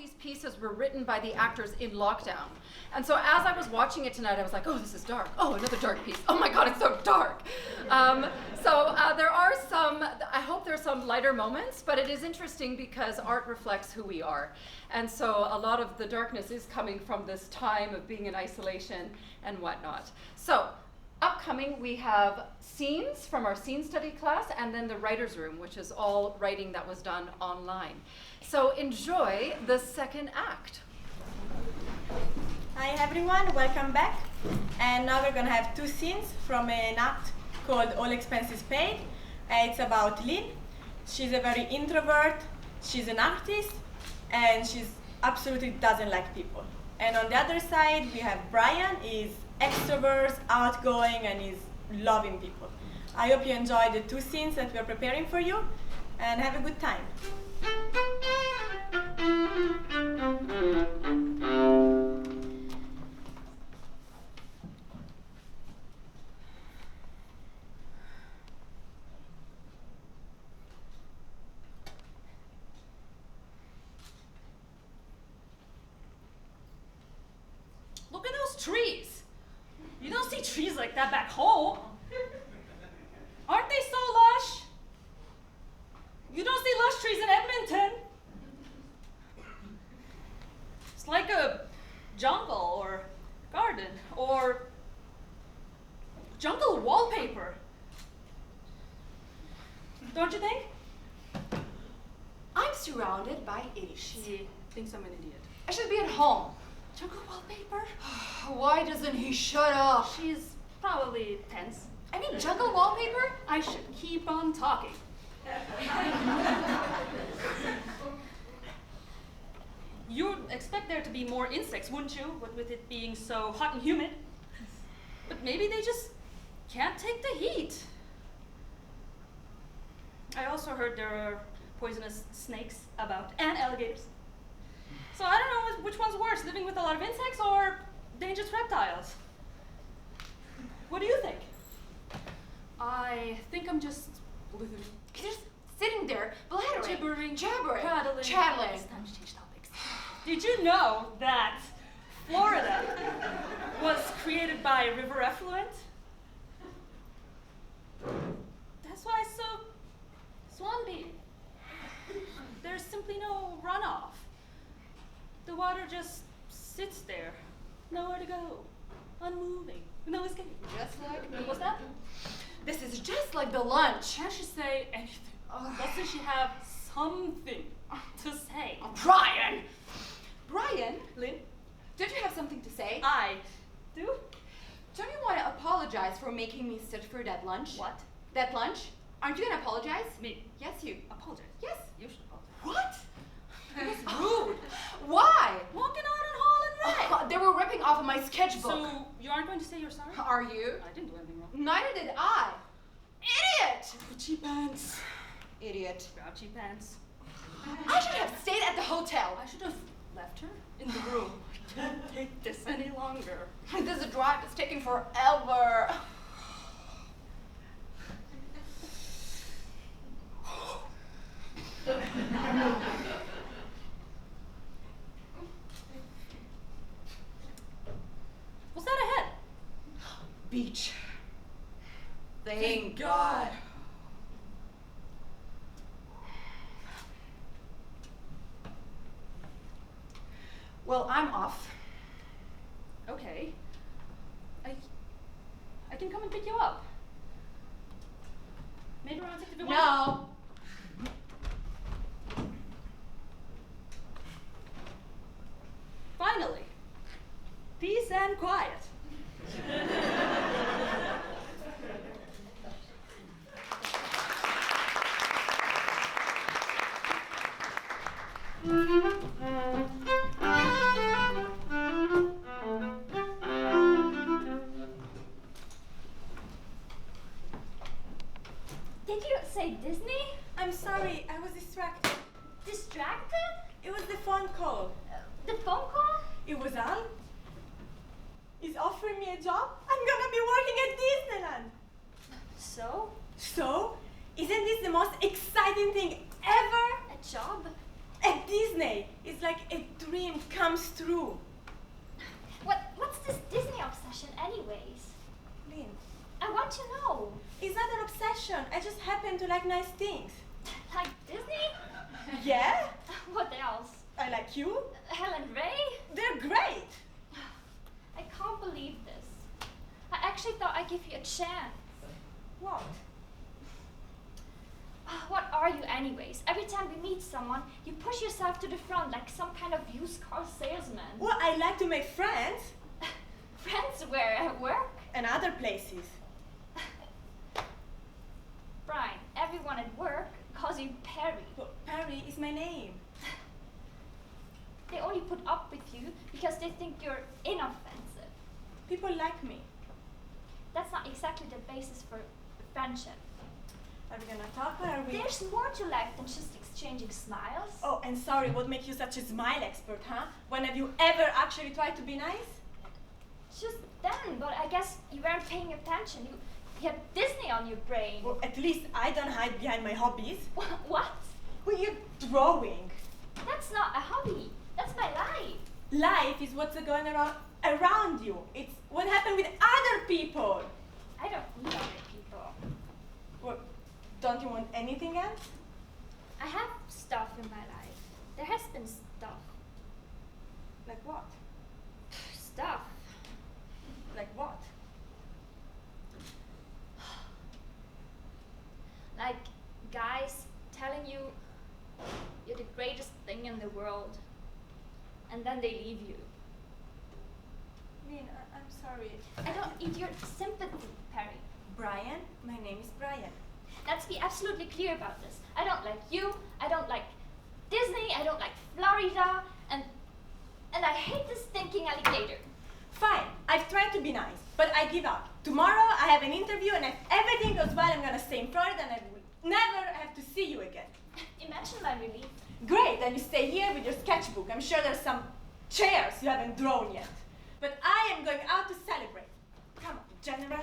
these pieces were written by the actors in lockdown. And so as I was watching it tonight, I was like, oh, this is dark. Oh, another dark piece. Oh my God, it's so dark. There are some, I hope there are some lighter moments, but it is interesting because art reflects who we are. And so a lot of the darkness is coming from this time of being in isolation and whatnot. So upcoming, we have scenes from our scene study class and then the writer's room, which is all writing that was done online. So enjoy the second act. Hi everyone, welcome back. And now we're gonna have two scenes from an act called All Expenses Paid. It's about Lynn. She's a very introvert, she's an artist, and she absolutely doesn't like people. And on the other side, we have Brian. He's extrovert, outgoing, and he's loving people. I hope you enjoy the two scenes that we're preparing for you, and have a good time. Look at those trees. You don't see trees like that back home. Aren't they so lush? You don't see lush trees in Edmonton. It's like a jungle or garden or jungle wallpaper. Don't you think? I'm surrounded by idiots. She thinks I'm an idiot. I should be at home. Jungle wallpaper? Why doesn't he shut up? She's probably tense. I mean, jungle wallpaper? I should keep on talking. You'd expect there to be more insects, wouldn't you? What with it being so hot and humid. But maybe they just can't take the heat. I also heard there are poisonous snakes about and alligators. So I don't know which one's worse, living with a lot of insects or dangerous reptiles. What do you think? I think I'm just blithering. You're just sitting there, blathering, jabbering, chattling. It's time to change topics. Did you know that Florida was created by a river effluent? That's why it's so swampy. There's simply no runoff. The water just sits there, nowhere to go, unmoving, no escape. Just like me. What's that? This is just like the lunch. Can't she say anything? Doesn't she have something to say? Brian! Brian? Lynn, don't you have something to say? I do? Don't you want to apologize for making me sit for that lunch? What? That lunch? Aren't you gonna apologize? Me? Yes, you. Apologize? Yes. You should apologize. What? It's rude. Why? Walking out in Holland Red. They were ripping off of my sketchbook. So you aren't going to say you're sorry? Are you? I didn't do anything wrong. Neither did I. Idiot! Grouchy pants. Idiot. Grouchy pants. I should have stayed at the hotel. I should have left her in the room. I can't take this any longer. This drive is taking forever. What's that ahead? Beach. Thank God. Well, I'm off. Okay. I can come and pick you up. Maybe around 6 if you want. No. Finally. Peace and quiet. Did you say Disney? I'm sorry, I was distracted. Distracted? It was the phone call. The phone call? It was Al. He's offering me a job. I'm gonna be working at Disneyland. So? So, isn't this the most exciting thing ever? A job? At Disney, it's like a dream comes true. What's this Disney obsession anyways? Lynn, I want to know. it's not an obsession. I just happen to like nice things. Like Disney? Yeah? What else? I like you. Helen Ray? They're great. I can't believe this. I actually thought I'd give you a chance. What? What are you anyways? Every time we meet someone, you push yourself to the front like some kind of used car salesman. Well, I like to make friends. Friends where? At work? And other places. Brian, everyone at work calls you Perry. But Perry is my name. They only put up with you because they think you're inoffensive. People like me. That's not exactly the basis for friendship. Are we gonna talk or are we? There's more to life than just exchanging smiles. Oh, and sorry, what makes you such a smile expert, huh? When have you ever actually tried to be nice? Just then, but I guess you weren't paying attention. You had Disney on your brain. Well, at least I don't hide behind my hobbies. What? Well, you're drawing. That's not a hobby. That's my life. Life is what's going around you. It's what happened with other people. I don't need other people. Well, don't you want anything else? I have stuff in my life. There has been stuff. Like what? Stuff. Like what? Like guys telling you you're the greatest thing in the world. And then they leave you. Lynn, I'm sorry. I don't need your sympathy, Perry. Brian? My name is Brian. Let's be absolutely clear about this. I don't like you, I don't like Disney, I don't like Florida, and I hate this stinking alligator. Fine, I've tried to be nice, but I give up. Tomorrow I have an interview and if everything goes well, I'm gonna stay in Florida and I will never have to see you again. Imagine my relief. Great, then you stay here with your sketchbook. I'm sure there's some chairs you haven't drawn yet. But I am going out to celebrate. Come on, General.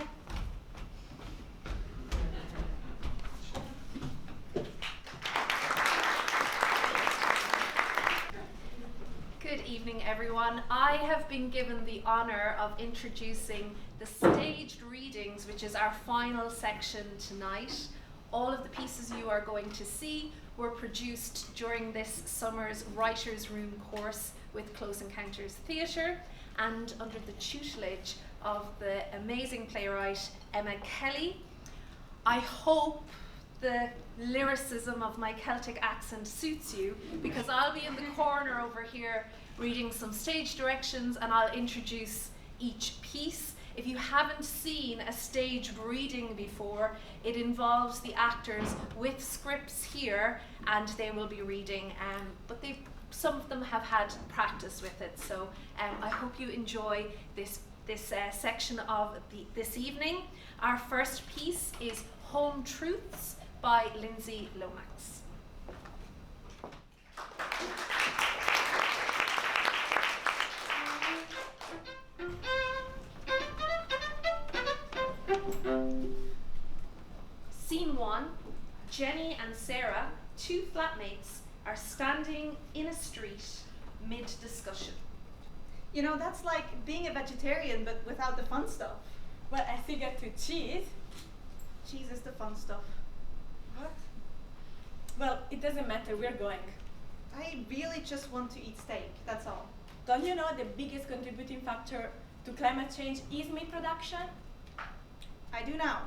Good evening, everyone. I have been given the honor of introducing the staged readings, which is our final section tonight. All of the pieces you are going to see were produced during this summer's Writers' Room course with Close Encounters Theatre and under the tutelage of the amazing playwright Emma Kelly. I hope the lyricism of my Celtic accent suits you, because I'll be in the corner over here reading some stage directions and I'll introduce each piece. If you haven't seen a staged reading before, it involves the actors with scripts here and they will be reading, but some of them have had practice with it. So I hope you enjoy this section of this evening. Our first piece is Home Truths by Lindsay Lomax. Scene 1. Jenny and Sarah, two flatmates, are standing in a street mid-discussion. You know, that's like being a vegetarian but without the fun stuff. Well, I figured to cheese. Cheese is the fun stuff. What? Well, it doesn't matter, we're going. I really just want to eat steak, that's all. Don't you know the biggest contributing factor to climate change is meat production? I do now.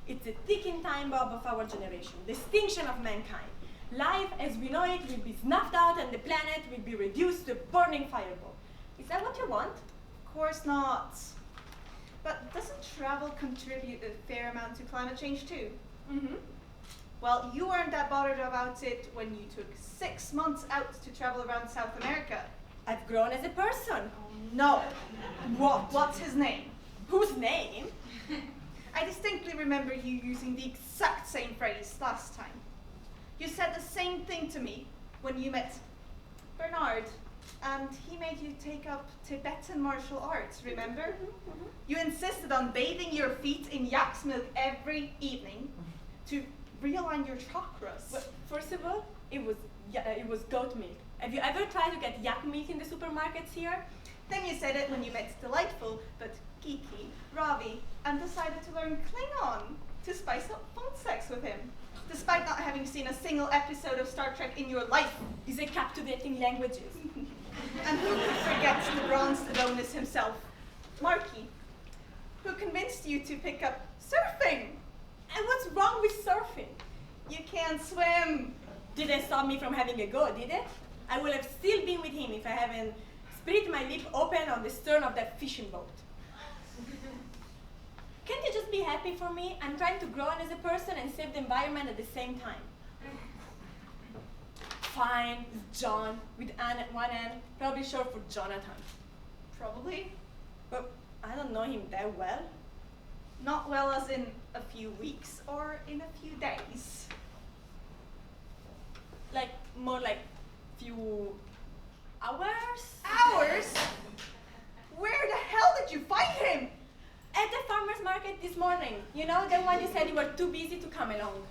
It's the ticking time bomb of our generation, the extinction of mankind. Life as we know it will be snuffed out and the planet will be reduced to a burning fireball. Is that what you want? Of course not. But doesn't travel contribute a fair amount to climate change too? Mm-hmm. Well, you weren't that bothered about it when you took 6 months out to travel around South America. I've grown as a person. No. What? What's his name? Whose name? I distinctly remember you using the exact same phrase last time. You said the same thing to me when you met Bernard, and he made you take up Tibetan martial arts, remember? You insisted on bathing your feet in yak's milk every evening to realign your chakras. Well, first of all, it was goat milk, Have you ever tried to get yak milk in the supermarkets here? Then you said it when you met Delightful, but geeky, Ravi, and decided to learn Klingon to spice up phone sex with him, despite not having seen a single episode of Star Trek in your life. These are captivating languages. And who could forget the bronze Adonis himself, Marky, who convinced you to pick up surfing? And what's wrong with surfing? You can't swim. Didn't stop me from having a go, did it? I would have still been with him if I hadn't split my lip open on the stern of that fishing boat. Can't you just be happy for me? I'm trying to grow as a person and save the environment at the same time. Fine, it's John, with N at one end, probably short for Jonathan. Probably. But I don't know him that well. Not well as in a few weeks or in a few days. Like, more like few hours? Hours? Where the hell did you find him? At the farmer's market this morning. You know, the one you said you were too busy to come along.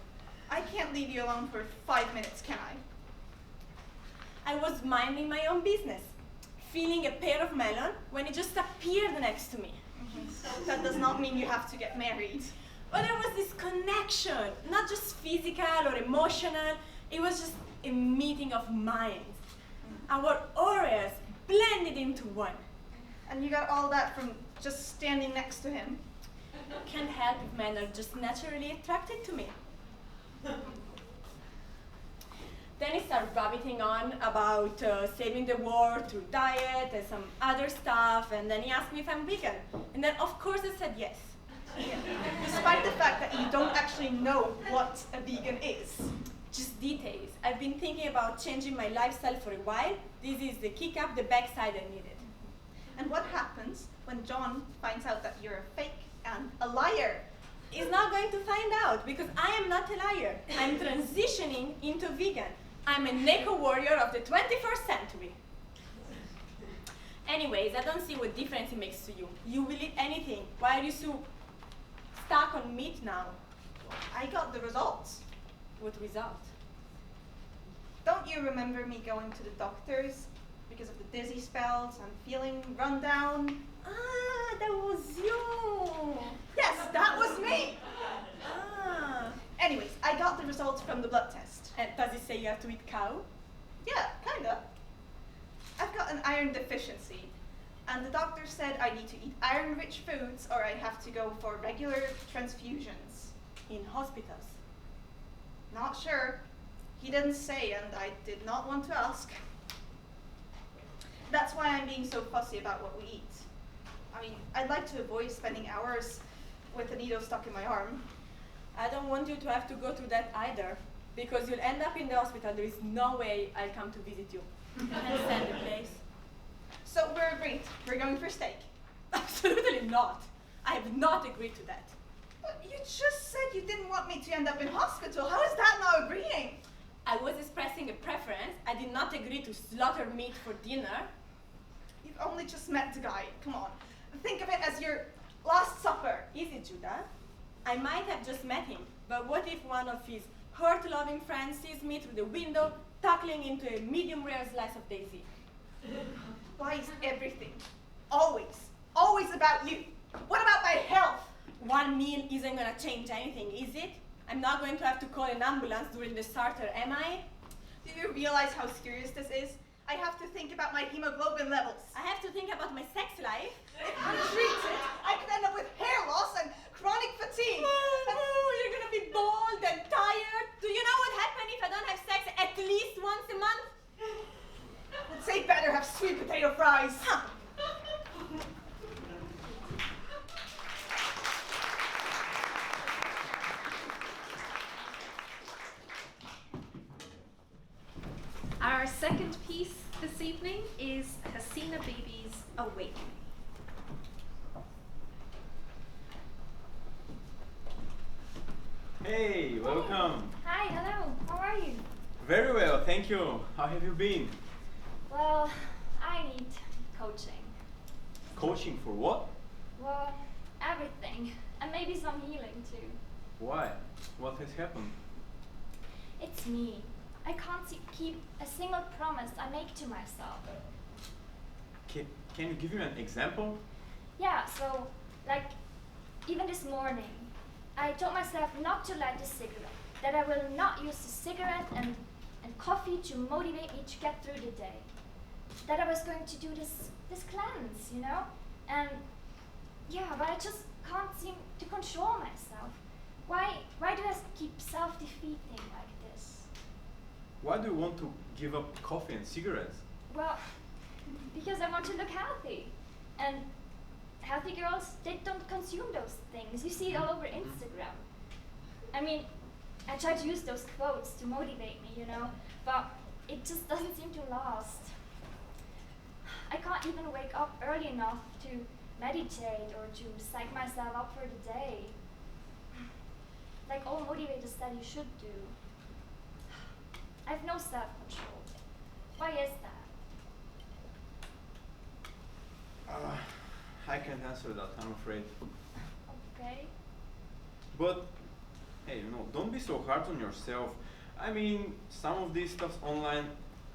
I can't leave you alone for 5 minutes, can I? I was minding my own business, feeling a pear of melon when it just appeared next to me. That does not mean you have to get married. But there was this connection, not just physical or emotional, it was just a meeting of minds. Our auras blended into one. And you got all that from just standing next to him. Can't help if men are just naturally attracted to me. Then he started rabbiting on about saving the world through diet and some other stuff, and then he asked me if I'm vegan. And then of course I said yes. Despite the fact that you don't actually know what a vegan is. Just details. I've been thinking about changing my lifestyle for a while. This is the kick up the backside I needed. And what happens when John finds out that you're a fake and a liar? He's not going to find out because I am not a liar. I'm transitioning into vegan. I'm an eco-warrior of the 21st century. Anyways, I don't see what difference it makes to you. You will eat anything. Why are you so stuck on meat now? I got the results. What result? Don't you remember me going to the doctors because of the dizzy spells and feeling run down? Ah, that was you. Yes, that was me. Ah. Anyways, I got the results from the blood test. And does it say you have to eat cow? Yeah, kinda. I've got an iron deficiency, and the doctor said I need to eat iron-rich foods or I have to go for regular transfusions. In hospitals. Not sure. He didn't say, and I did not want to ask. That's why I'm being so fussy about what we eat. I mean, I'd like to avoid spending hours with a needle stuck in my arm. I don't want you to have to go through that either, because you'll end up in the hospital. There is no way I'll come to visit you. And send the place. So we're agreed. We're going for steak. Absolutely not. I have not agreed to that. But you just said you didn't want me to end up in hospital. How is that not agreeing? I was expressing a preference. I did not agree to slaughter meat for dinner. You've only just met the guy. Come on. Think of it as your last supper. Is it, Judah? I might have just met him, but what if one of his hurt-loving friends sees me through the window, tackling into a medium-rare slice of daisy? Why is everything always about you? What about my health? One meal isn't gonna change anything, is it? I'm not going to have to call an ambulance during the starter, am I? Do you realize how serious this is? I have to think about my hemoglobin levels. I have to think about my sex life. If untreated, I could end up with hair loss and chronic fatigue. You're gonna be bald and tired. Do you know what happens if I don't have sex at least once a month? I'd say better have sweet potato fries. Huh. Our second piece this evening is Hasina Baby's Awakening. Hey, welcome. Hi, hello. How are you? Very well, thank you. How have you been? Well, I need coaching. Coaching for what? Well, everything. And maybe some healing too. Why? What has happened? It's me. I can't keep a single promise I make to myself. Can you give me an example? Yeah, so, like, even this morning, I told myself not to light a cigarette, that I will not use a cigarette and coffee to motivate me to get through the day. That I was going to do this cleanse, you know? And yeah, but I just can't seem to control myself. Why do I keep self-defeating like this? Why do you want to give up coffee and cigarettes? Well, because I want to look healthy. And healthy girls, they don't consume those things. You see it all over Instagram. I mean, I try to use those quotes to motivate me, you know, but it just doesn't seem to last. I can't even wake up early enough to meditate or to psych myself up for the day. Like all motivators said you should do. I have no self-control. Why is that? I can't answer that, I'm afraid. Okay. But, hey, don't be so hard on yourself. I mean, some of this stuff's online.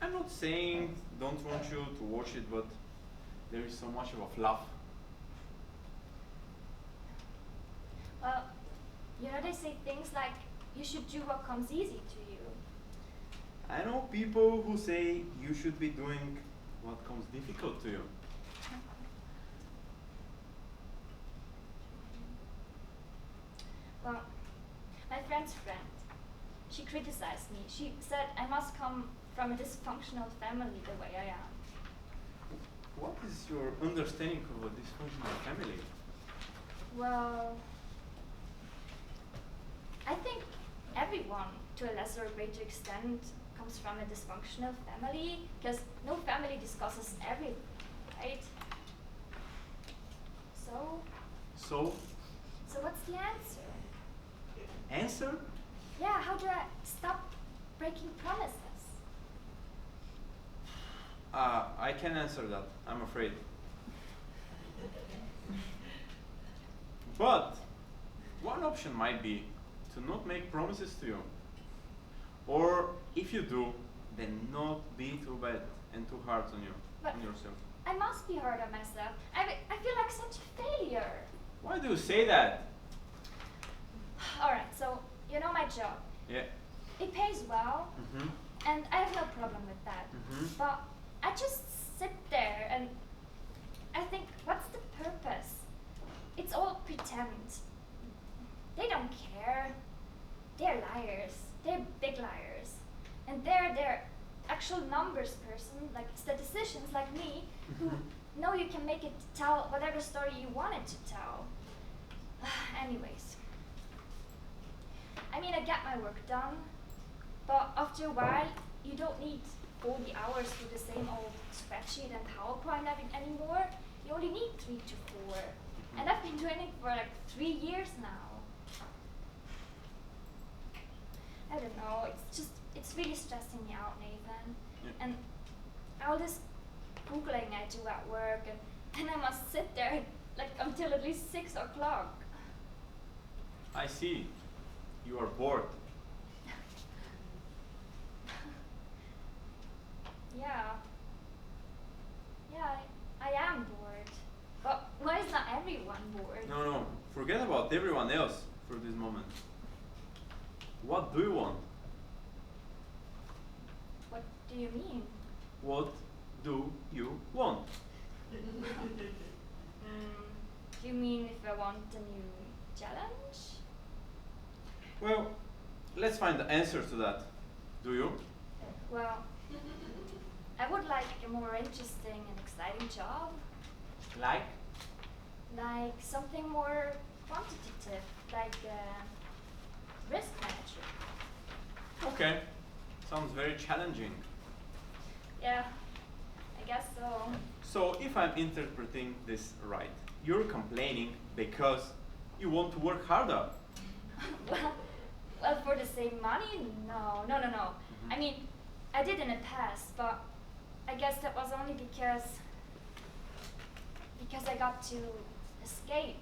I'm not saying don't want you to watch it, but there is so much of a fluff. Well, you know, they say things like, you should do what comes easy to you. I know people who say you should be doing what comes difficult to you. Well, my friend's friend, she criticized me. She said I must come from a dysfunctional family the way I am. What is your understanding of a dysfunctional family? Well, I think everyone, to a lesser or greater extent, comes from a dysfunctional family, because no family discusses everything, right? So what's the answer? Answer? Yeah, how do I stop breaking promises? I can answer that, I'm afraid. But one option might be to not make promises to you. Or if you do, then not be too bad and too hard on yourself. I must be hard on myself. I feel like such a failure. Why do you say that? Alright, so you know my job. Yeah. It pays well, Mm-hmm. and I have no problem with that. Mm-hmm. But I just sit there and I think, what's the purpose? It's all pretend. They don't care. They're liars. They're big liars. And they're actual numbers person, like statisticians like me, who know you can make it tell whatever story you want it to tell. Anyways. I mean, I get my work done, but after a while, you don't need 40 hours for the same old spreadsheet and PowerPoint anymore. You only need 3 to 4. And I've been doing it for like 3 years now. I don't know, it's really stressing me out, Nathan. Yeah. And all this Googling I do at work, and I must sit there like until at least 6 o'clock. I see. You are bored. Yeah. Yeah, I am bored. But why is not everyone bored? No, forget about everyone else for this moment. What do you want? What do you mean? What do you want? Do you mean if I want a new challenge? Well, let's find the answer to that. Do you? Well, I would like a more interesting and exciting job. Like? Like something more quantitative, like risk manager. Okay. Sounds very challenging. Yeah, I guess so. So, if I'm interpreting this right, you're complaining because you want to work harder. Well, for the same money? No. I mean, I did in the past, but I guess that was only because I got to escape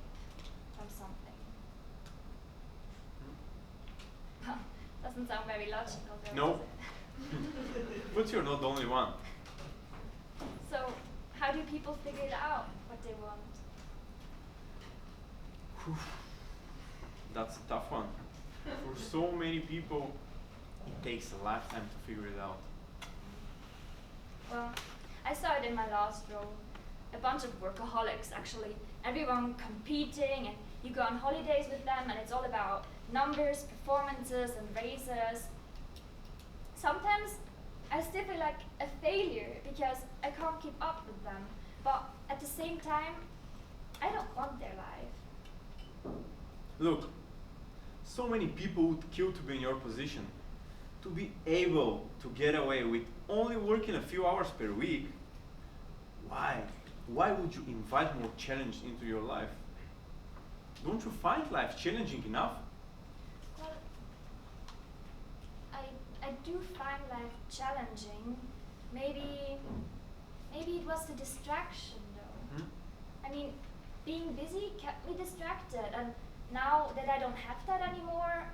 from something. Doesn't sound very logical, though, No. does it? But you're not the only one. So, how do people figure it out what they want? That's a tough one. For so many people, it takes a lifetime to figure it out. Well, I saw it in my last role. A bunch of workaholics, actually. Everyone competing, and you go on holidays with them, and it's all about numbers, performances, and raises. Sometimes I still feel like a failure because I can't keep up with them. But at the same time, I don't want their life. Look, so many people would kill to be in your position. To be able to get away with only working a few hours per week. Why? Why would you invite more challenge into your life? Don't you find life challenging enough? Well, I do find life challenging. Maybe it was the distraction though. I mean, being busy kept me distracted, and now that I don't have that anymore,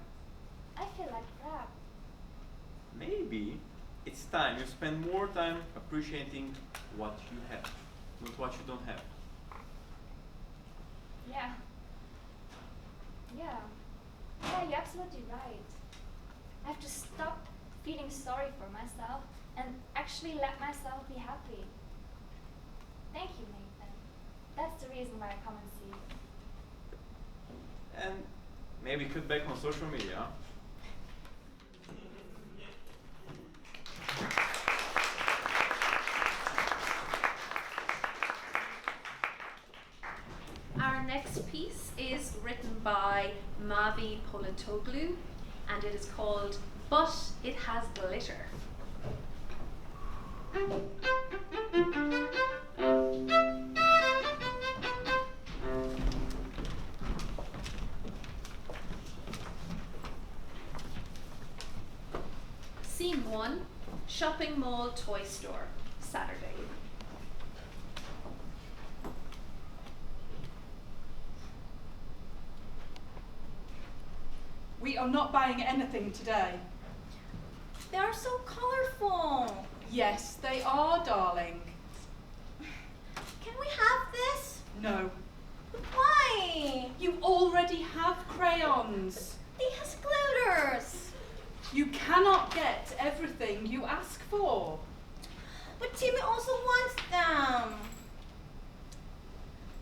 I feel like crap. Maybe it's time you spend more time appreciating what you have, not what you don't have. Yeah, you're absolutely right. I have to stop feeling sorry for myself and actually let myself be happy. Thank you, Nathan. That's the reason why I come and see you. And maybe cut back on social media. Our next piece is written by Mavi Politoglu, and it is called But It Has Glitter. Scene 1, Shopping Mall Toy Store, Saturday. We are not buying anything today. They are so colorful. Yes, they are, darling. Can we have this? No. But why? You already have crayons. It has glitters. You cannot get everything you ask for. But Timmy also wants them.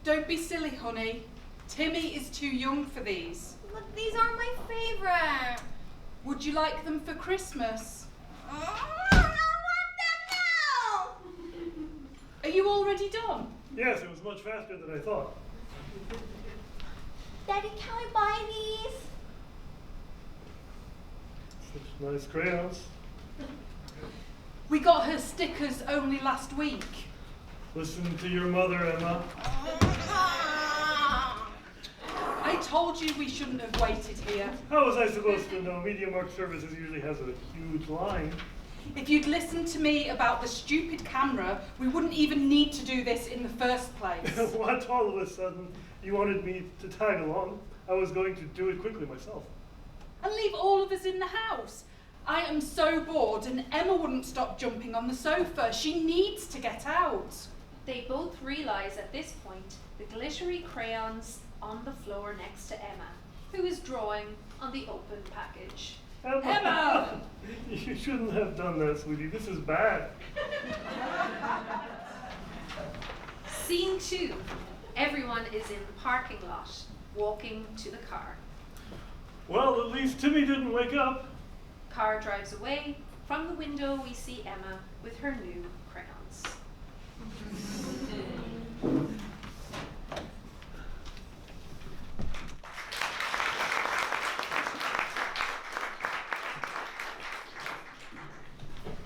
Don't be silly, honey. Timmy is too young for these. But these are my favorite. Would you like them for Christmas? I want them now! Are you already done? Yes, it was much faster than I thought. Daddy, can we buy these? Such nice crayons. We got her stickers only last week. Listen to your mother, Emma. I told you we shouldn't have waited here. How was I supposed to know? MediaMarkt Services usually has a huge line. If you'd listened to me about the stupid camera, we wouldn't even need to do this in the first place. What, all of a sudden, you wanted me to tag along? I was going to do it quickly myself. And leave all of us in the house. I am so bored, and Emma wouldn't stop jumping on the sofa. She needs to get out. They both realize at this point the glittery crayons on the floor next to Emma, who is drawing on the open package. Emma! You shouldn't have done that, sweetie. This is bad. Scene 2. Everyone is in the parking lot, walking to the car. Well, at least Timmy didn't wake up. Car drives away. From the window, we see Emma with her new crayons.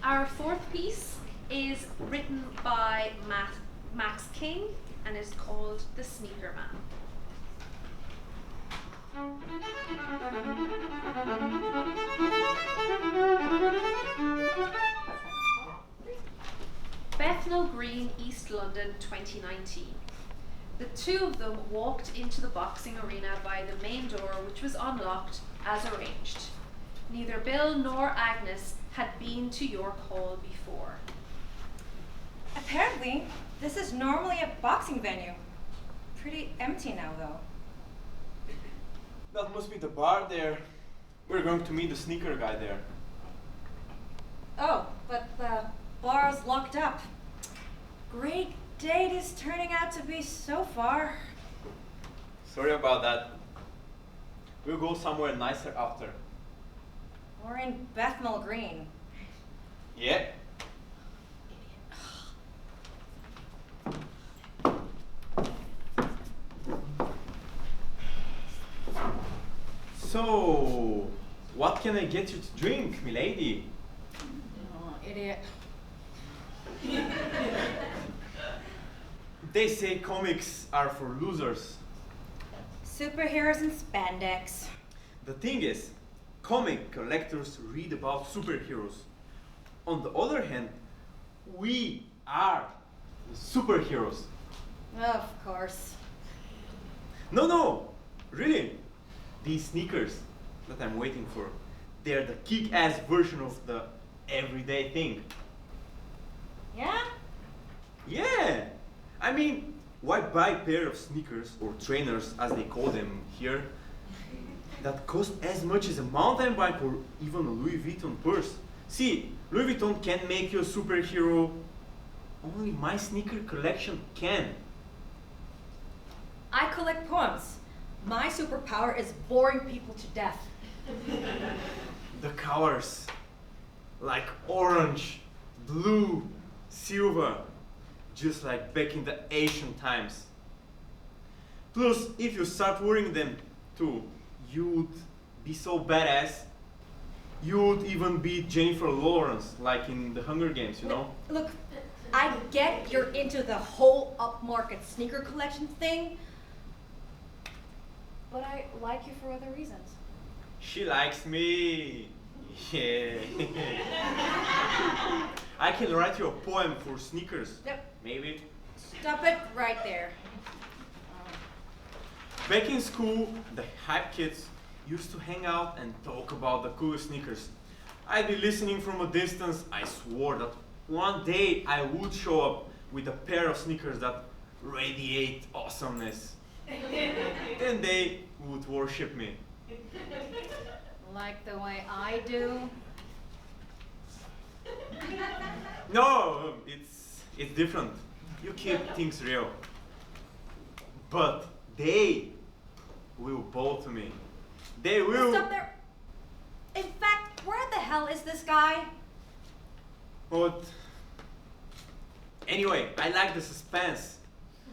Our fourth piece is written by Max King and is called The Sneaker Man. Bethnal Green, East London, 2019. The two of them walked into the boxing arena by the main door, which was unlocked as arranged. Neither Bill nor Agnes had been to York Hall before. Apparently, this is normally a boxing venue. Pretty empty now, though. That must be the bar there. We're going to meet the sneaker guy there. Oh, but the bar's locked up. Great date is turning out to be so far. Sorry about that. We'll go somewhere nicer after. We're in Bethnal Green. Yeah? So, what can I get you to drink, milady? Oh, idiot. They say comics are for losers. Superheroes in spandex. The thing is, comic collectors read about superheroes. On the other hand, we are the superheroes. Of course. No, really. These sneakers that I'm waiting for, they're the kick-ass version of the everyday thing. Yeah? Yeah! I mean, why buy a pair of sneakers, or trainers as they call them here, that cost as much as a mountain bike or even a Louis Vuitton purse? See, Louis Vuitton can make you a superhero, only my sneaker collection can. I collect poems. My superpower is boring people to death. The colors, like orange, blue, silver, just like back in the ancient times. Plus, if you start wearing them too, you would be so badass. You would even be Jennifer Lawrence, like in the Hunger Games, you know? Look, I get you're into the whole upmarket sneaker collection thing, but I like you for other reasons. She likes me. Yeah. I can write you a poem for sneakers. Yep. Maybe. Stop it right there. Back in school, the hype kids used to hang out and talk about the coolest sneakers. I'd be listening from a distance. I swore that one day I would show up with a pair of sneakers that radiate awesomeness. Then they would worship me. Like the way I do. No, it's different. You keep things real. But they will bow to me. They will. Stop there. In fact, where the hell is this guy? But anyway, I like the suspense.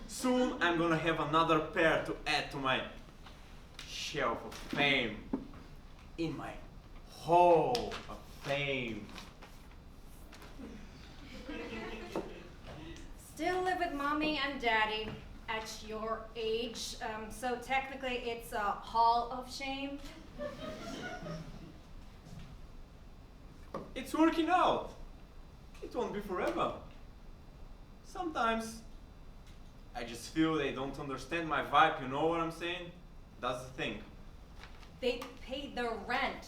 Soon I'm gonna have another pair to add to my shelf of fame. In my hall of fame. Still live with mommy and daddy at your age, so technically it's a hall of shame. It's working out. It won't be forever. Sometimes I just feel they don't understand my vibe, you know what I'm saying? That's the thing. They pay their rent.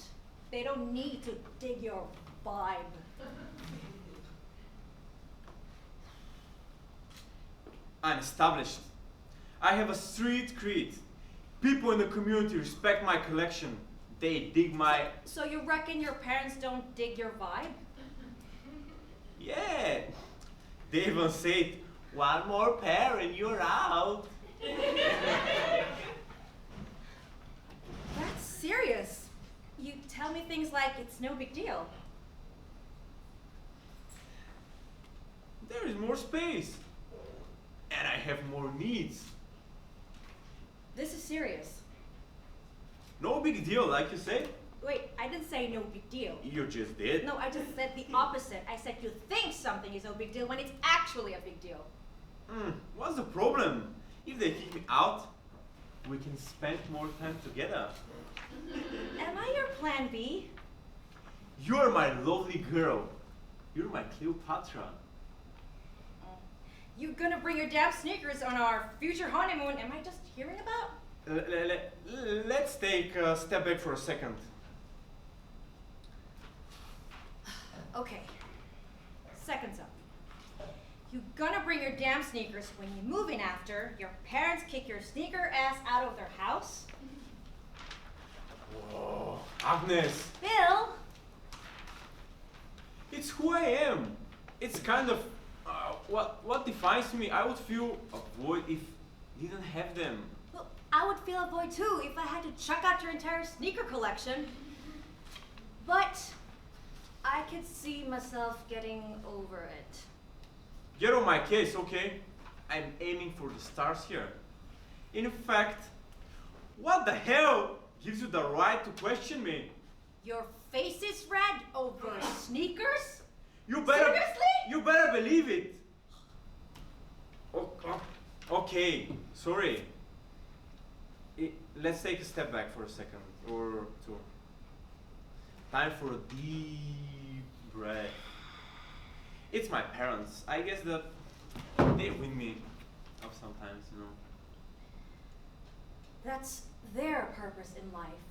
They don't need to dig your vibe. I'm established. I have a street cred. People in the community respect my collection. They dig my... So you reckon your parents don't dig your vibe? Yeah. They even said, one more pair and you're out. That's serious. You tell me things like it's no big deal. There is more space. And I have more needs. This is serious. No big deal, like you say. Wait, I didn't say no big deal. You just did. No, I just said the opposite. I said you think something is no big deal when it's actually a big deal. What's the problem? If they kick me out, we can spend more time together. Am I your plan B? You're my lovely girl. You're my Cleopatra. You gonna bring your damn sneakers on our future honeymoon? Am I just hearing about? Let's take a step back for a second. Okay. Seconds up. You gonna bring your damn sneakers when you move in after your parents kick your sneaker ass out of their house? Whoa, Agnes, Bill! it's who I am. It's kind of what defines me. I would feel a void if I didn't have them. Well, I would feel a void too if I had to chuck out your entire sneaker collection. But I could see myself getting over it. Get on my case, okay? I'm aiming for the stars here. In fact, what the hell gives you the right to question me? Your face is red over sneakers? You better, Seriously? You better believe it. Okay, sorry. Let's take a step back for a second or two. Time for a deep breath. It's my parents. I guess that they win me up sometimes, you know. That's their purpose in life.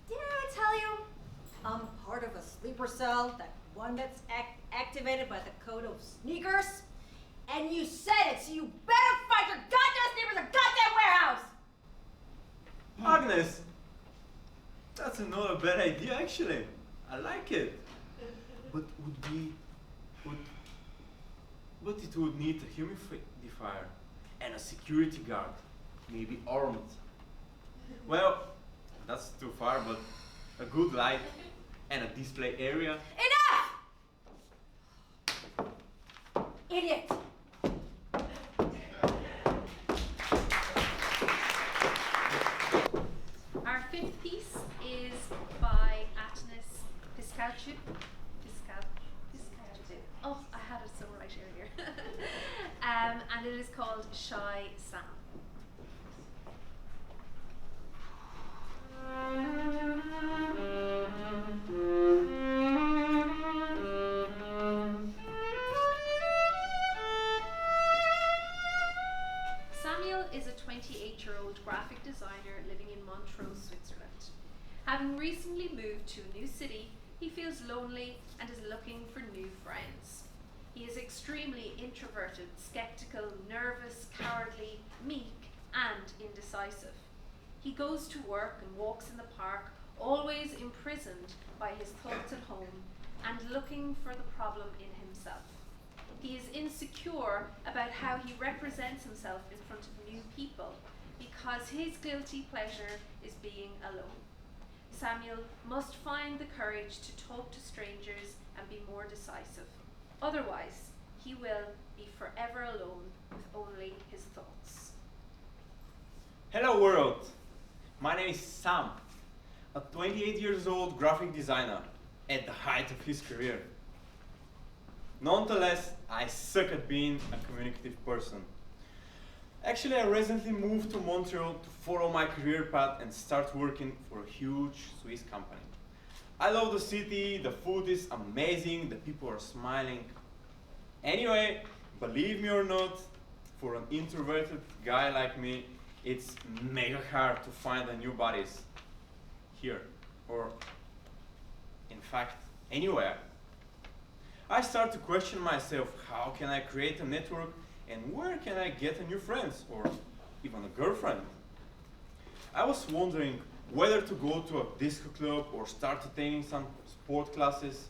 Didn't I tell you? I'm part of a sleeper cell, that one that's activated by the code of sneakers. And you said it, so you better find your goddamn sneakers in a goddamn warehouse! Agnes, that's not a bad idea actually. I like it. But it would need a humidifier and a security guard, maybe armed. Well, that's too far, but a good light and a display area. Enough! Idiot! Our fifth piece is by Atnas Piscacic. Oh, I had it so right earlier. And it is called Shy Sam. Samuel is a 28-year-old graphic designer living in Montreux, Switzerland. Having recently moved to a new city, he feels lonely and is looking for new friends. He is extremely introverted, skeptical, nervous, cowardly, meek, and indecisive. He goes to work and walks in the park, always imprisoned by his thoughts at home and looking for the problem in himself. He is insecure about how he represents himself in front of new people because his guilty pleasure is being alone. Samuel must find the courage to talk to strangers and be more decisive. Otherwise, he will be forever alone with only his thoughts. Hello world! My name is Sam, a 28 years old graphic designer at the height of his career. Nonetheless, I suck at being a communicative person. Actually, I recently moved to Montreal to follow my career path and start working for a huge Swiss company. I love the city, the food is amazing, the people are smiling. Anyway, believe me or not, for an introverted guy like me, it's mega hard to find a new buddies here, or in fact, anywhere. I start to question myself, how can I create a network and where can I get a new friends or even a girlfriend? I was wondering whether to go to a disco club or start attending some sport classes,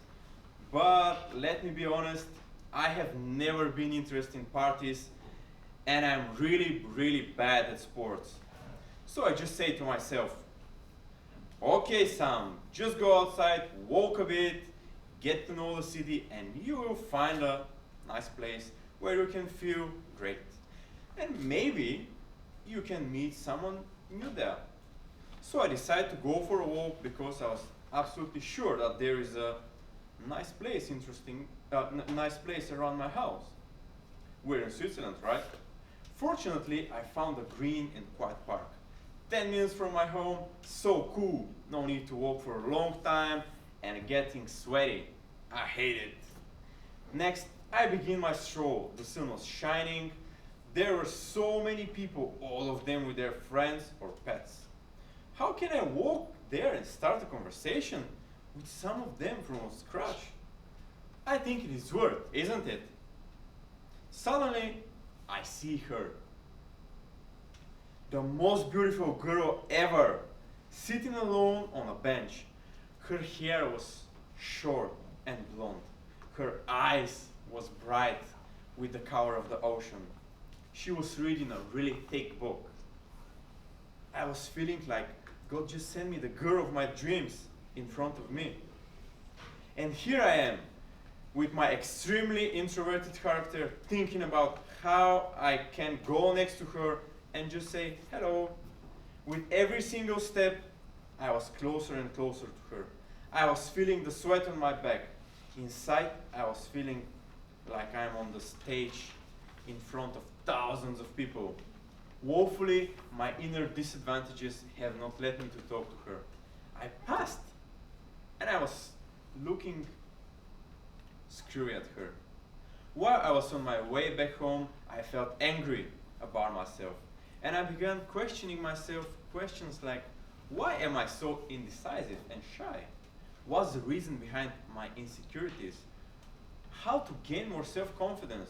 but let me be honest, I have never been interested in parties and I'm really bad at sports. So I just say to myself, okay Sam, just go outside, walk a bit, get to know the city and you will find a nice place where you can feel great. And maybe you can meet someone new there. So I decided to go for a walk because I was absolutely sure that there is a nice place, nice place around my house. We're in Switzerland, right? Fortunately, I found a green and quiet park. 10 minutes from my home, so cool. No need to walk for a long time and getting sweaty. I hate it. Next, I begin my stroll. The sun was shining. There were so many people, all of them with their friends or pets. How can I walk there and start a conversation with some of them from scratch. I think it is worth, isn't it? Suddenly, I see her. The most beautiful girl ever, sitting alone on a bench. Her hair was short and blonde. Her eyes was bright with the color of the ocean. She was reading a really thick book. I was feeling like God just sent me the girl of my dreams in front of me. And here I am, with my extremely introverted character, thinking about how I can go next to her and just say hello. With every single step, I was closer and closer to her. I was feeling the sweat on my back. Inside, I was feeling like I'm on the stage in front of thousands of people. Woefully, my inner disadvantages have not let me to talk to her. I passed, and I was looking screwy at her. While I was on my way back home, I felt angry about myself, and I began questioning myself questions like, why am I so indecisive and shy? What's the reason behind my insecurities? How to gain more self-confidence?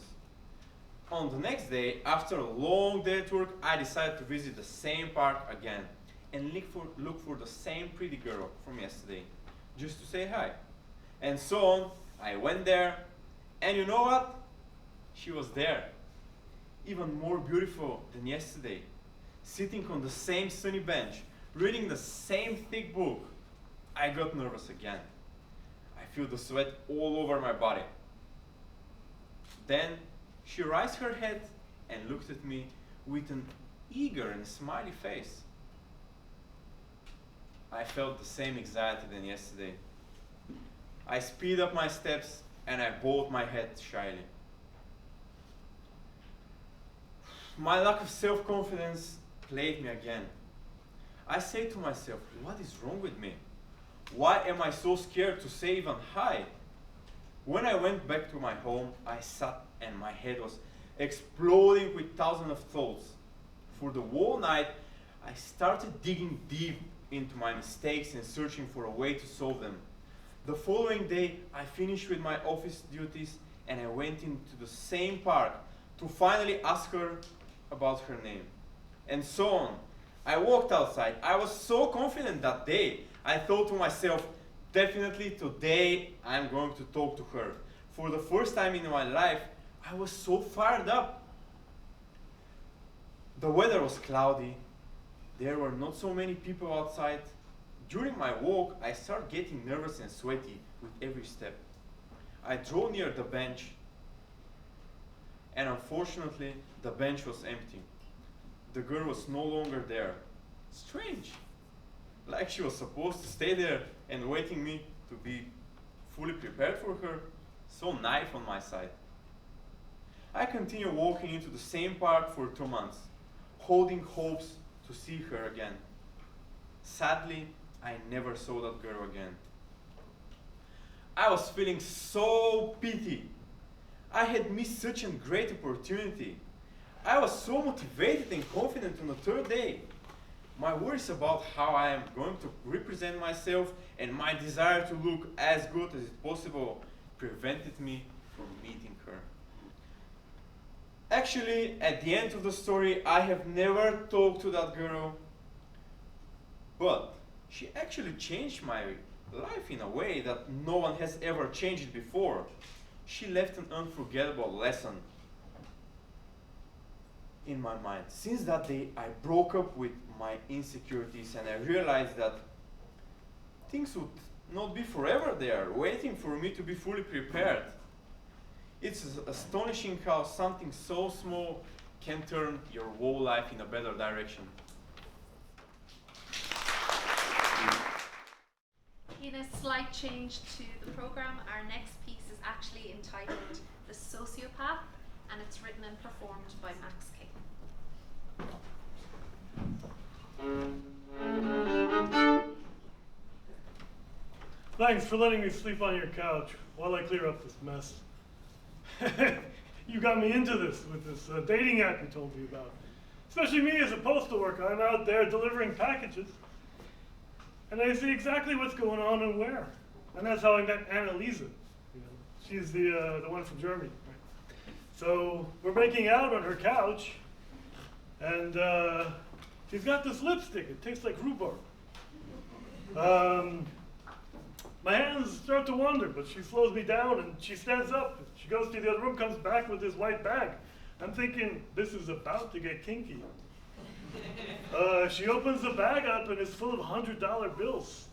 On the next day, after a long day at work, I decided to visit the same park again and look for the same pretty girl from yesterday, just to say hi. And so on, I went there, and you know what? She was there, even more beautiful than yesterday, sitting on the same sunny bench, reading the same thick book. I got nervous again. I feel the sweat all over my body. Then she raised her head and looked at me with an eager and smiley face. I felt the same anxiety than yesterday. I speed up my steps and I bowed my head shyly. My lack of self-confidence plagued me again. I say to myself, what is wrong with me? Why am I so scared to say even hi? When I went back to my home, I sat and my head was exploding with thousands of thoughts. For the whole night, I started digging deep into my mistakes and searching for a way to solve them. The following day, I finished with my office duties and I went into the same park to finally ask her about her name. And so on. I walked outside. I was so confident that day. I thought to myself, definitely today I'm going to talk to her. For the first time in my life, I was so fired up. The weather was cloudy. There were not so many people outside. During my walk, I started getting nervous and sweaty with every step. I drew near the bench, and unfortunately, the bench was empty. The girl was no longer there. Strange. Like she was supposed to stay there and waiting me to be fully prepared for her. So naive on my side. I continued walking into the same park for 2 months, holding hopes to see her again. Sadly, I never saw that girl again. I was feeling so pity. I had missed such a great opportunity. I was so motivated and confident on the third day. My worries about how I am going to represent myself and my desire to look as good as possible prevented me from meeting her. Actually, at the end of the story, I have never talked to that girl, but she actually changed my life in a way that no one has ever changed it before. She left an unforgettable lesson in my mind. Since that day, I broke up with my insecurities and I realized that things would not be forever there, waiting for me to be fully prepared. It's astonishing how something so small can turn your whole life in a better direction. In a slight change to the program, our next piece is actually entitled The Sociopath, and it's written and performed by Max K. Thanks for letting me sleep on your couch while I clear up this mess. You got me into this with this dating app you told me about. Especially me as a postal worker. I'm out there delivering packages. And I see exactly what's going on and where. And that's how I met Annalisa. You know, she's the one from Germany. Right? So we're making out on her couch, and she's got this lipstick. It tastes like rhubarb. My hands start to wander, but she slows me down, and she stands up. She goes to the other room, comes back with this white bag. I'm thinking, this is about to get kinky. She opens the bag up, and it's full of $100 bills.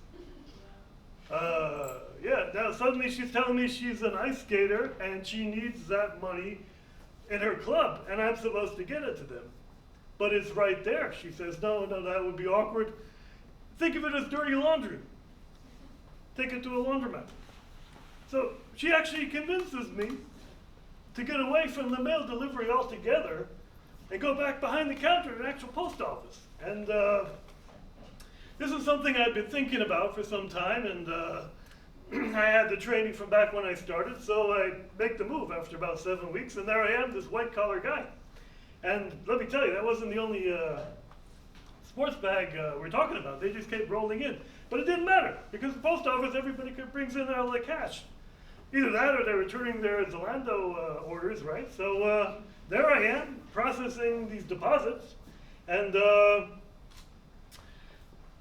Yeah, now suddenly she's telling me she's an ice skater, and she needs that money in her club, and I'm supposed to get it to them. But it's right there. She says, no, that would be awkward. Think of it as dirty laundry. Take it to a laundromat. So she actually convinces me to get away from the mail delivery altogether and go back behind the counter at an actual post office. And this is something I've been thinking about for some time, and I had the training from back when I started, so I make the move after about 7 weeks, and there I am, this white-collar guy. And let me tell you, that wasn't the only sports bag we're talking about. They just kept rolling in. But it didn't matter, because the post office, everybody brings in all the cash. Either that or they're returning their Zalando orders, right? So there I am, processing these deposits, and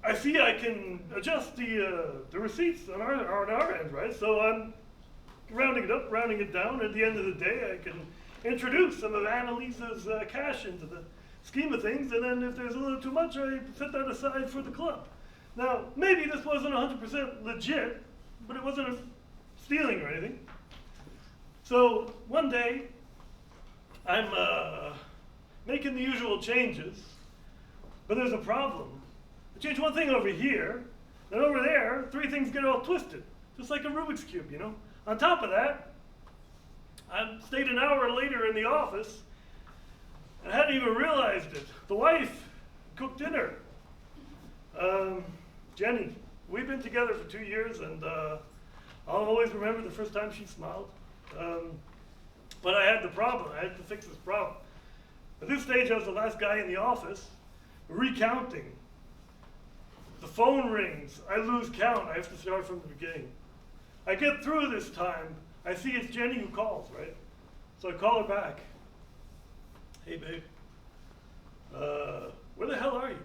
I see I can adjust the receipts on our end, right? So I'm rounding it up, rounding it down. At the end of the day, I can introduce some of Annalisa's cash into the scheme of things, and then if there's a little too much, I set that aside for the club. Now, maybe this wasn't 100% legit, but it wasn't stealing or anything. So one day, I'm making the usual changes, but there's a problem. I change one thing over here, then over there, 3 things get all twisted, just like a Rubik's Cube, you know? On top of that, I stayed an hour later in the office, and I hadn't even realized it. The wife cooked dinner. Jenny, we've been together for 2 years, and I'll always remember the first time she smiled. But I had the problem. I had to fix this problem. At this stage, I was the last guy in the office, recounting. The phone rings. I lose count. I have to start from the beginning. I get through this time. I see it's Jenny who calls, right? So I call her back. Hey, babe. Where the hell are you?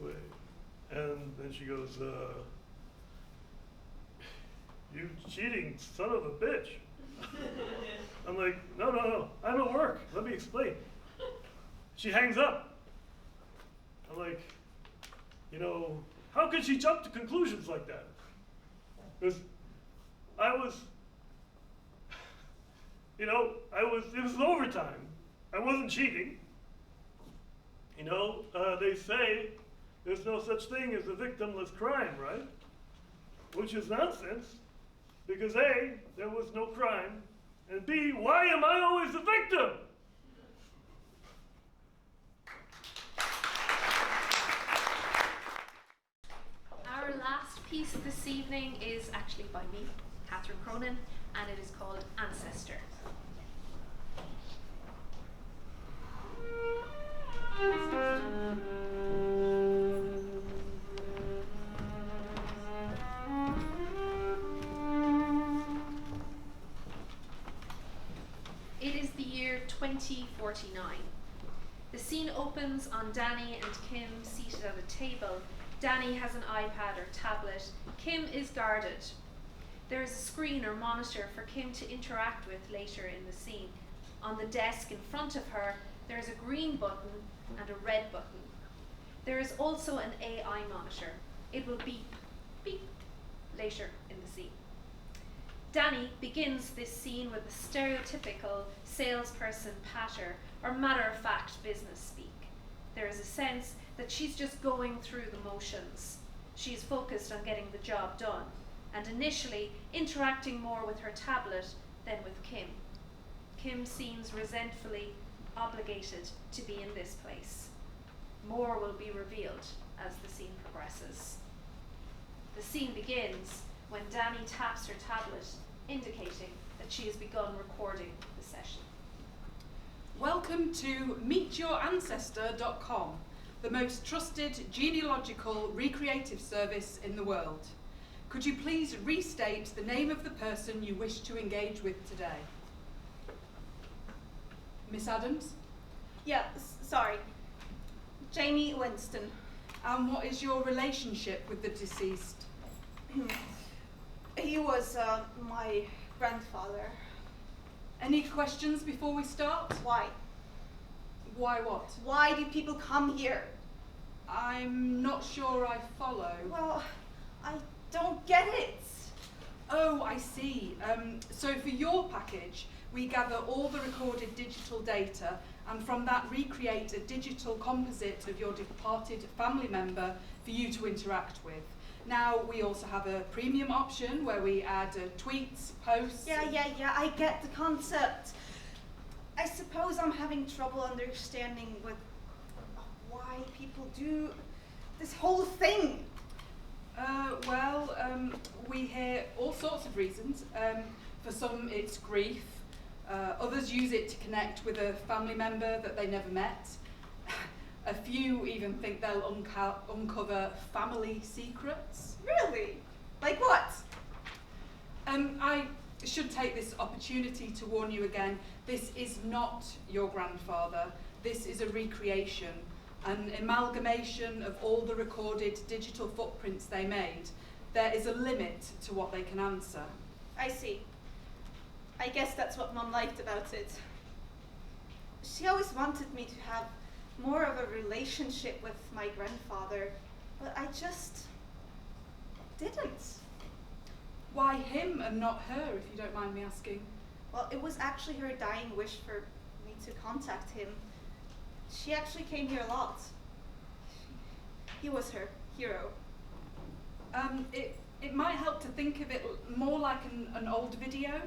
Wait. And then she goes, you cheating son of a bitch. I'm like, no, I'm at work. Let me explain. She hangs up. I'm like, you know, how could she jump to conclusions like that? Because it was overtime. I wasn't cheating. You know, they say there's no such thing as a victimless crime, right? Which is nonsense, because A, there was no crime, and B, why am I always the victim? Our last piece this evening is actually by me, Catherine Cronin, and it is called Ancestor. It is the year 2049. The scene opens on Danny and Kim seated at a table. Danny has an iPad or tablet. Kim is guarded. There is a screen or monitor for Kim to interact with later in the scene. On the desk in front of her, there is a green button and a red button. There is also an AI monitor. It will beep, beep, later in the scene. Danny begins this scene with a stereotypical salesperson patter or matter-of-fact business speak. There is a sense that she's just going through the motions. She's focused on getting the job done, and initially interacting more with her tablet than with Kim. Kim seems resentfully obligated to be in this place. More will be revealed as the scene progresses. The scene begins when Danny taps her tablet, indicating that she has begun recording the session. Welcome to meetyourancestor.com, the most trusted genealogical recreative service in the world. Could you please restate the name of the person you wish to engage with today? Miss Adams? Yeah, sorry. Jamie Winston. And what is your relationship with the deceased? He was my grandfather. Any questions before we start? Why? Why what? Why do people come here? I'm not sure I follow. Well, I don't get it. Oh, I see. So for your package, we gather all the recorded digital data and from that recreate a digital composite of your departed family member for you to interact with. Now we also have a premium option where we add tweets, posts. Yeah, I get the concept. I suppose I'm having trouble understanding why people do this whole thing. We hear all sorts of reasons. For some it's grief, others use it to connect with a family member that they never met. A few even think they'll uncover family secrets. Really? Like what? I should take this opportunity to warn you again, this is not your grandfather. This is a recreation, an amalgamation of all the recorded digital footprints they made. There is a limit to what they can answer. I see. I guess that's what Mom liked about it. She always wanted me to have more of a relationship with my grandfather, but I just didn't. Why him and not her, if you don't mind me asking? Well, it was actually her dying wish for me to contact him. She actually came here a lot. He was her hero. It might help to think of it more like an old video.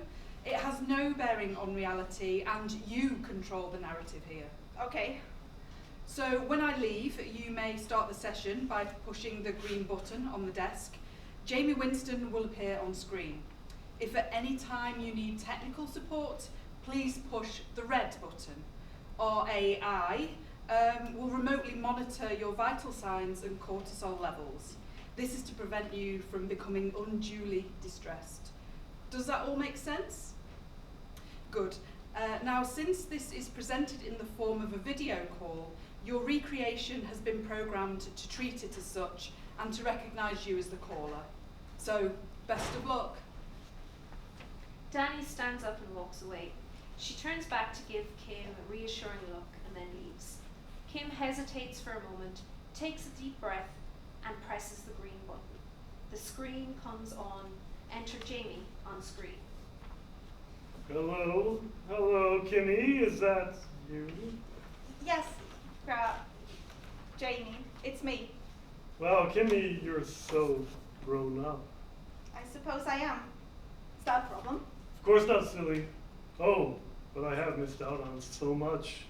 It has no bearing on reality and you control the narrative here. Okay. So when I leave, you may start the session by pushing the green button on the desk. Jamie Winston will appear on screen. If at any time you need technical support, please push the red button. Our AI will remotely monitor your vital signs and cortisol levels. This is to prevent you from becoming unduly distressed. Does that all make sense? Good. Now, since this is presented in the form of a video call, your recreation has been programmed to treat it as such and to recognise you as the caller. So, best of luck. Danny stands up and walks away. She turns back to give Kim a reassuring look and then leaves. Kim hesitates for a moment, takes a deep breath, and presses the green button. The screen comes on. Enter Jamie on screen. Hello, Kimmy, is that you? Yes, Jamie, it's me. Wow, Kimmy, you're so grown up. I suppose I am. Is that a problem? Of course not, silly. Oh, but I have missed out on so much.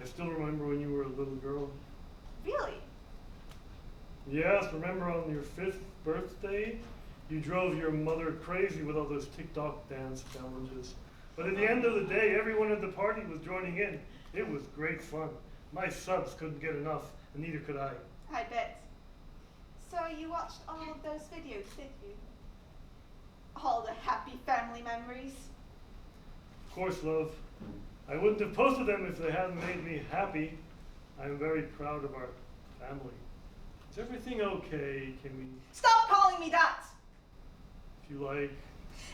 I still remember when you were a little girl. Really? Yes, remember on your 5th birthday? You drove your mother crazy with all those TikTok dance challenges. But at the end of the day, everyone at the party was joining in. It was great fun. My subs couldn't get enough, and neither could I. I bet. So you watched all of those videos, did you? All the happy family memories? Of course, love. I wouldn't have posted them if they hadn't made me happy. I'm very proud of our family. Is everything okay? Can we... Stop calling me that! If you like.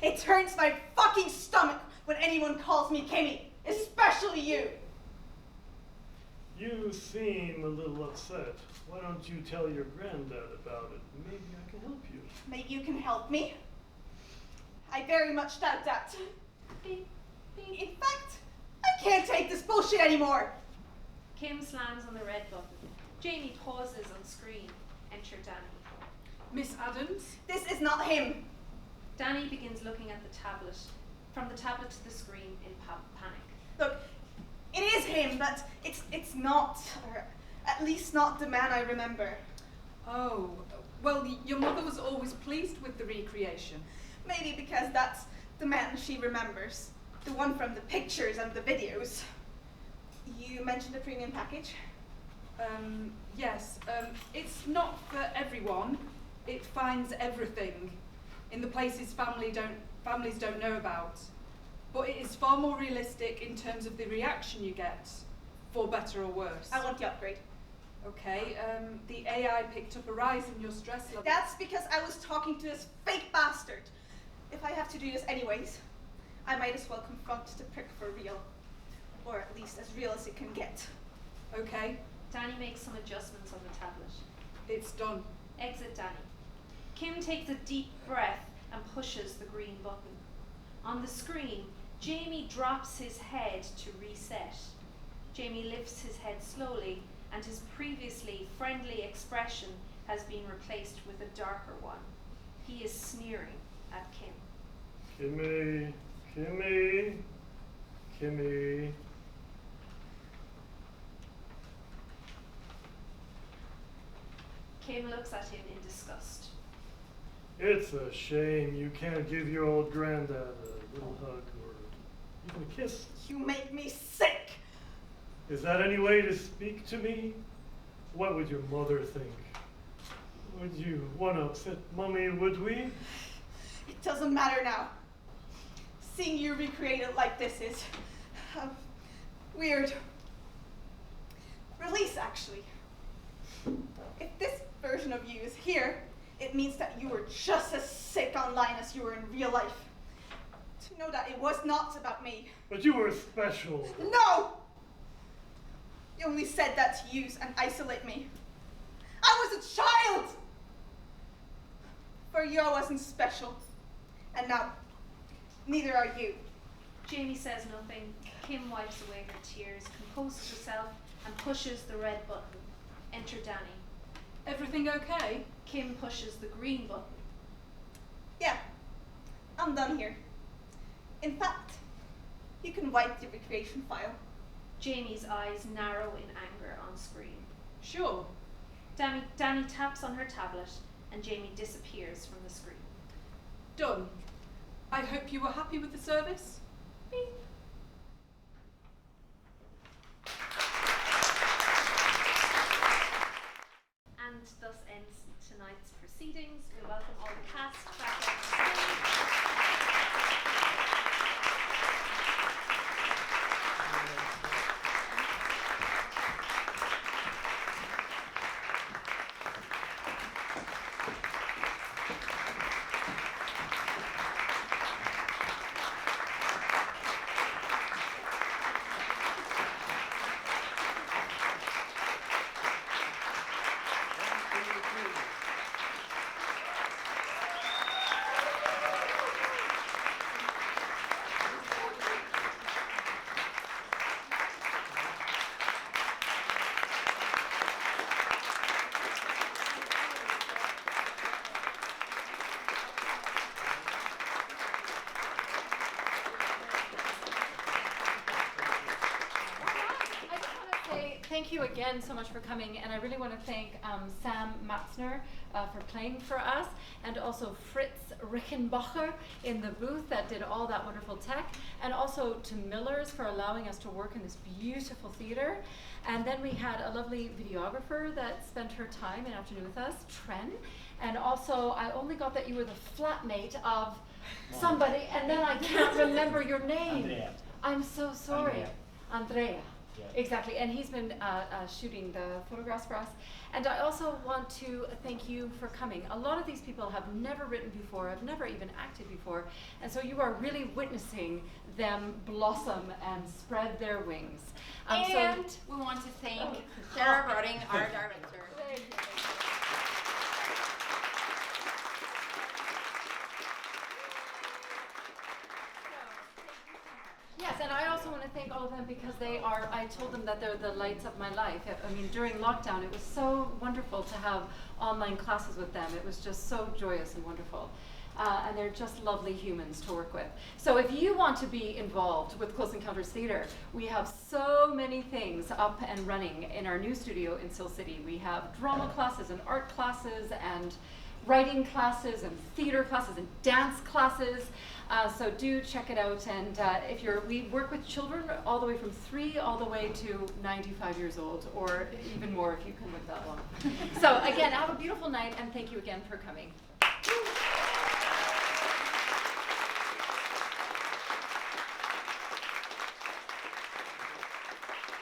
It turns my fucking stomach when anyone calls me Kimmy, especially you! You seem a little upset. Why don't you tell your granddad about it? Maybe I can help you. Maybe you can help me? I very much doubt that. In fact, I can't take this bullshit anymore! Kim slams on the red button. Jamie pauses on screen. Enter Danny. Miss Adams? This is not him! Danny begins looking at the tablet, from the tablet to the screen in panic. Look, it is him, but it's not, or at least not the man I remember. Oh, well, your mother was always pleased with the recreation. Maybe because that's the man she remembers. The one from the pictures and the videos. You mentioned a premium package? Yes, it's not for everyone. It finds everything in the places families don't know about. But it is far more realistic in terms of the reaction you get, for better or worse. I want the upgrade. Okay, the AI picked up a rise in your stress level. That's because I was talking to this fake bastard. If I have to do this anyways, I might as well confront the prick for real. Or at least as real as it can get. Okay, Danny makes some adjustments on the tablet. it's done. Exit Danny. Kim takes a deep breath and pushes the green button. On the screen, Jamie drops his head to reset. Jamie lifts his head slowly, and his previously friendly expression has been replaced with a darker one. He is sneering at Kim. Kimmy, Kimmy, Kimmy. Kim looks at him in disgust. It's a shame you can't give your old granddad a little hug or even a kiss. You make me sick! Is that any way to speak to me? What would your mother think? Would you want to upset Mummy, would we? It doesn't matter now. Seeing you recreated like this is a weird release, actually. If this version of you is here, it means that you were just as sick online as you were in real life. To know that it was not about me. But you were special. No! You only said that to use and isolate me. I was a child! For you, I wasn't special. And now, neither are you. Jamie says nothing. Kim wipes away her tears, composes herself, and pushes the red button. Enter Danny. Everything okay? Kim pushes the green button. Yeah, I'm done here. In fact, you can wipe the recreation file. Jamie's eyes narrow in anger on screen. Sure. Danny taps on her tablet, and Jamie disappears from the screen. Done. I hope you were happy with the service? Beep. And thus ends tonight's proceedings. We welcome all the cast back on stage. Thank you again so much for coming, and I really want to thank Sam Matzner for playing for us, and also Fritz Rickenbacher in the booth that did all that wonderful tech, and also to Millers for allowing us to work in this beautiful theater. And then we had a lovely videographer that spent her time and afternoon with us, Tren, and also I only got that you were the flatmate of somebody, and then I can't remember your name. Andrea. I'm so sorry. Andrea. Yeah. Exactly, and he's been shooting the photographs for us. And I also want to thank you for coming. A lot of these people have never written before, have never even acted before, and so you are really witnessing them blossom and spread their wings. And we want to thank Sarah Broding, our director. Yes, and I also want to thank all of them because they are, I told them that they're the lights of my life. I mean, during lockdown, it was so wonderful to have online classes with them. It was just so joyous and wonderful. And they're just lovely humans to work with. So if you want to be involved with Close Encounters Theatre, we have so many things up and running in our new studio in Sil City. We have drama classes and art classes and writing classes and theater classes and dance classes. So do check it out. And we work with children all the way from 3 all the way to 95 years old, or even more if you can live that long. So again, have a beautiful night, and thank you again for coming.